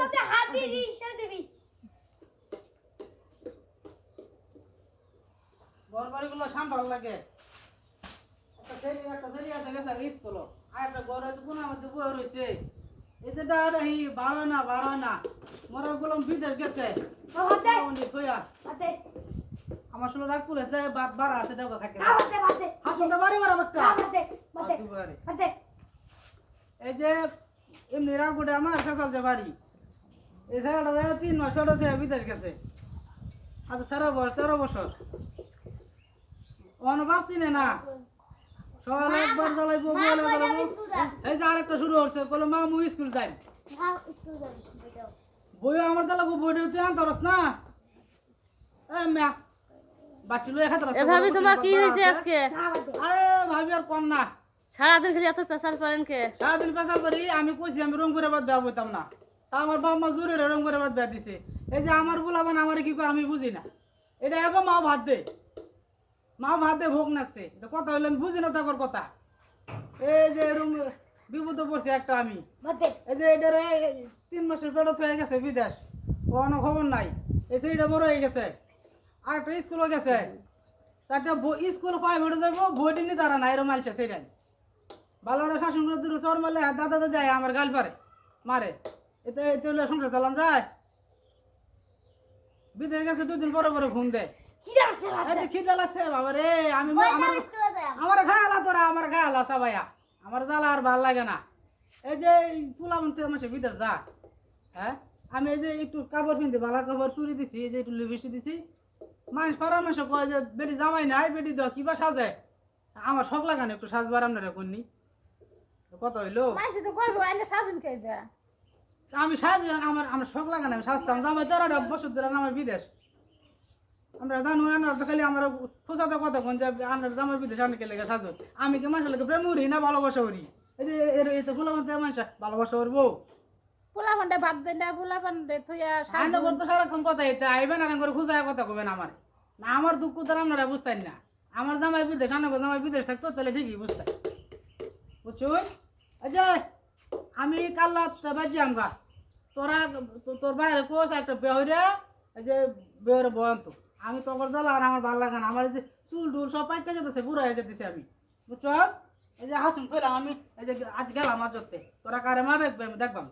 ওতে হাত দিয়ে ইশারা দিবি ঘরবাড়িগুলো সাম্ভাল লাগে একটা ছেলে আছে গেছে স্কুল আর একটা ঘর আছে কোন মধ্যে বই রয়েছে এই যে ডাহি বারো না মরা গুলাম বিদেশ গেছে হাতে হাতে আমার শুলো রাগ পুলিশ দেয় বাদ বাড়া আছে দেখো থাকে হাতে হাতে হাসুনটা বাড়ি মারা বাচ্চা হাতে হাতে হাতে এই যে এমনি রাগুড়ে আমার সকাল যে বাড়ি এই ছেলেটা 3 মাস ছোট থেকে বিদেশ গেছে আজ 13 বছর অন ভাবছি না সকালে একবার জ্বালাইবো বলে জ্বালাইবো এই যে আরেকটা শুরু হচ্ছে বলে মা মুই স্কুল যাই হ্যাঁ স্কুল যাবি বইও আমার জ্বালাবো বইটা তুই আনতারস না এ মিয়া বাচ্চা লয়ে খাতরা এ ভাবি তোমার কি হয়েছে আজকে? আরে ভাবি আর কম না সারাদিন খালি এত পেশাল করেন কে? সারাদিন পেশাল করি আমি কইছি আমি রং করে বাদ দেওয়া বইতাম না তা আমার বাবা মা জোরে রং করে বাদ দেওয়া দিছে এই যে আমার গুলাবান আমার কি কয় আমি বুঝি না এটা এখন মা ভাত দে ভোগ নাকছে এটা কথা হইলে আমি বুঝি না তাকর কথা এই যে রুম বিপদে পড়ছি একটা আমি এই যে এটারে 3 মাসের পেটত হয়ে গেছে বিদেশ কোনো খবর নাই এই সেইটা বড় হয়ে গেছে আর একটা স্কুলও গেছে চারটা স্কুল 5 হয়ে যাবো বইটি নি তারা নাই এরম মালছে সেইটাই ভালো করে শাসন করে দূরে চর মারলে দাদা যায় আমার গাল পারে মারে এতে এতে হলে সংসার চালান যায় বিদেশ গেছে 2 দিন পরে ঘুম দেয় খিদা লাগছে বাবা রে আমি আমার খায়ালা তোরা আমার খায়ালা সাবাইয়া আমার জ্বালা আর ভাল লাগে না এই যে তুলা মন্ত্রী আমার বিদেশ যা হ্যাঁ আমি এই যে একটু কাপড় পিনতে ভালো কাপড় চুরি দিছি এই যে একটু লিপস্টিক দিছি মানুষ পাড়ার মানুষ কয় যে বেটি জামাই নাই বেটি দাও কিবা সাজে আমার শখ লাগানো একটু সাজবার আপনারা করনি কত হইলো আমি সাজ আমার শখ লাগানো আমি সাজতাম জামাই 13 বছর ধরে আমার বিদেশ আমরা জানো না খালি আমার খোঁজাতে কথা কোন যে আনার জামাই বিদেশ আনকে লেগে সাজো আমি কি মানুষের লেগে প্রেম করি না ভালোবাসা করি এই যে এই তো ফুলাবান্তে মানুষ ভালোবাসা করবো পোলাপান্ডে ভাত দেন না পোলাপান্ডে থইয়া আইন করতে সারাক্ষণ কথা এতে আইবেন আর করে খুঁজায় কথা কবেন আমার না আমার দুঃখ তারা আপনারা বুঝতেন না আমার জামাই বিদেশ আনার জামাই বিদেশ থাকতো তাহলে ঠিকই বুঝতেন বুঝছো অজয় আমি কাল্লা বাজি আমগা তোরা তোর বাইরে কোচ একটা বেহরে এই যে বেহরে বয়ন্ত আমি তোর জ্বালা আর আমার ভালো লাগে না আমার এই যে চুল টুল সব পাইতে যেতেছে বুড়া হয়ে যেতেছে আমি বুঝছস এই যে হাসুন কইলাম আমি এই যে আজ গেলাম আজ তোরা কারে মারে দেখবাম